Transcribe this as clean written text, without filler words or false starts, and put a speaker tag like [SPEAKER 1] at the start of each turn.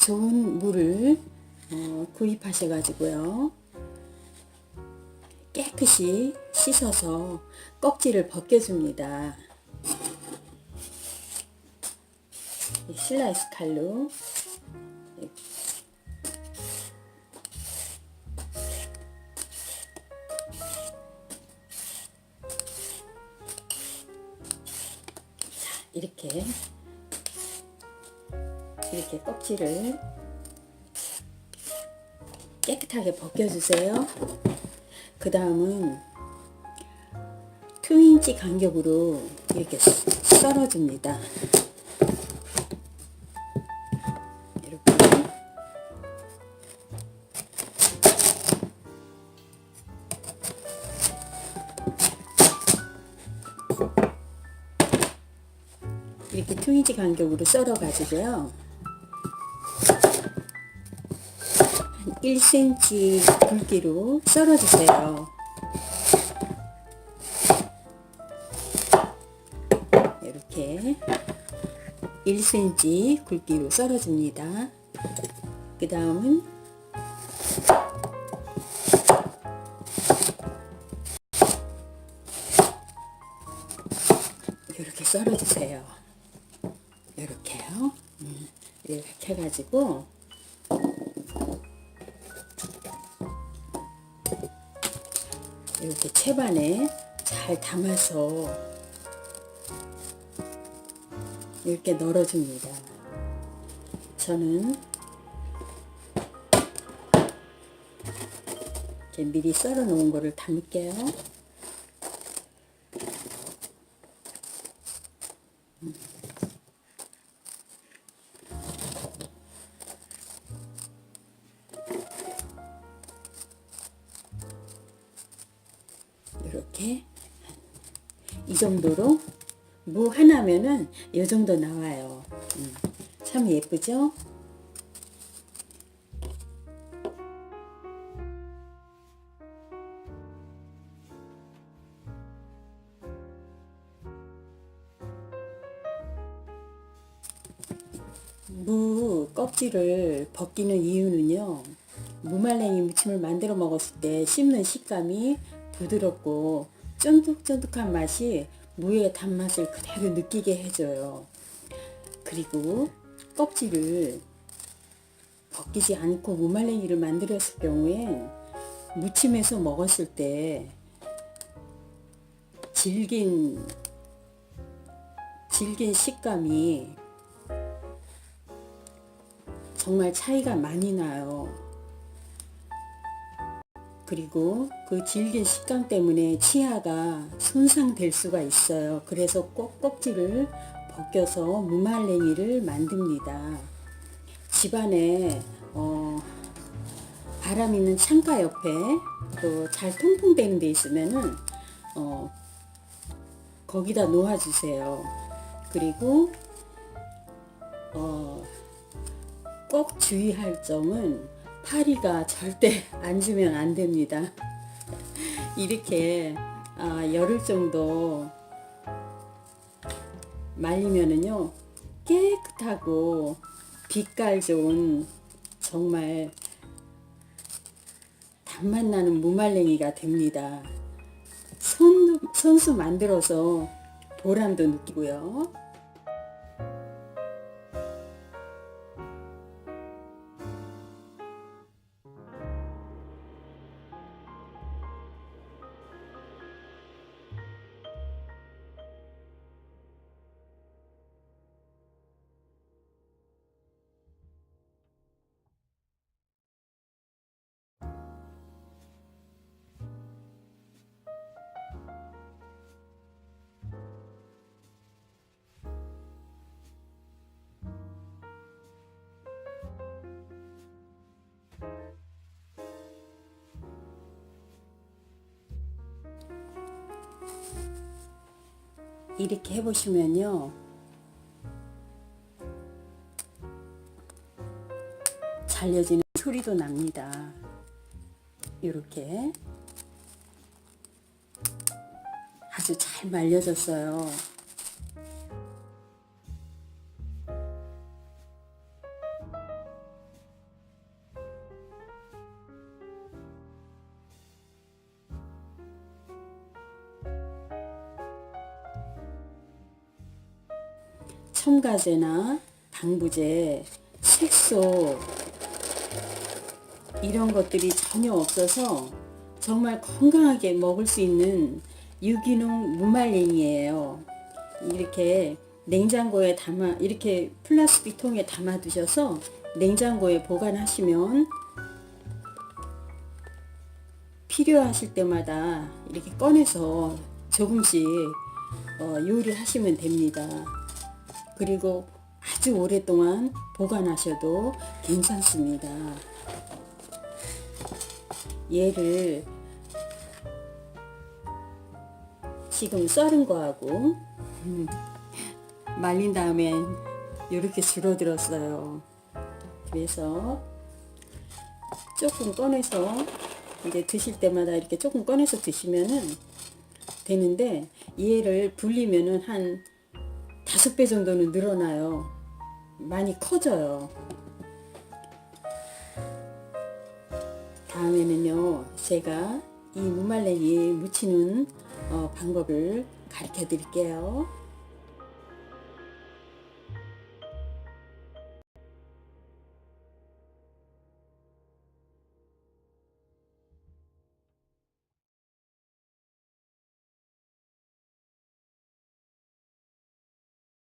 [SPEAKER 1] 좋은 물을 구입하셔가지고요. 깨끗이 씻어서 껍질을 벗겨줍니다. 슬라이스 칼로 이렇게 껍질을 깨끗하게 벗겨주세요. 그 다음은 2인치 간격으로 이렇게 썰어줍니다. 이렇게 2인치 간격으로 썰어 가지고요. 한 1cm 굵기로 썰어 주세요. 이렇게 1cm 굵기로 썰어 줍니다. 그 다음은 이렇게 썰어 주세요. 이렇게요. 이렇게 해가지고 이렇게 채반에 잘 담아서 이렇게 널어줍니다. 저는 이렇게 미리 썰어 놓은 거를 담을게요. 이렇게 이 정도로 무 하나면은 이 정도 나와요. 참 예쁘죠? 무 껍질을 벗기는 이유는요, 무말랭이 무침을 만들어 먹었을 때 씹는 식감이 부드럽고 쫀득쫀득한 맛이 무의 단맛을 그대로 느끼게 해줘요. 그리고 껍질을 벗기지 않고 무말랭이를 만들었을 경우에 무침에서 먹었을 때 질긴 식감이 정말 차이가 많이 나요. 그리고 그 질긴 식감 때문에 치아가 손상될 수가 있어요. 그래서 꼭 껍질을 벗겨서 무말랭이를 만듭니다. 집안에 바람 있는 창가 옆에 또 잘 통풍되는 데 있으면은 거기다 놓아주세요. 그리고 꼭 주의할 점은 파리가 절대 앉으면 안 됩니다. 이렇게 열흘 정도 말리면은요, 깨끗하고 빛깔 좋은 정말 단맛 나는 무말랭이가 됩니다. 손수 만들어서 보람도 느끼고요. 이렇게 해보시면요, 잘려지는 소리도 납니다. 이렇게 아주 잘 말려졌어요. 첨가제나 방부제, 색소 이런 것들이 전혀 없어서 정말 건강하게 먹을 수 있는 유기농 무말랭이에요. 이렇게 냉장고에 담아, 이렇게 플라스틱 통에 담아 두셔서 냉장고에 보관하시면 필요하실 때마다 이렇게 꺼내서 조금씩 요리하시면 됩니다. 그리고 아주 오랫동안 보관하셔도 괜찮습니다. 얘를 지금 썰은 거하고 말린 다음엔 이렇게 줄어들었어요. 그래서 조금 꺼내서 이제 드실 때마다 이렇게 조금 꺼내서 드시면은 되는데, 얘를 불리면은 한 5배 정도는 늘어나요. 많이 커져요. 다음에는요, 제가 이 무말랭이 무치는 방법을 가르쳐 드릴게요.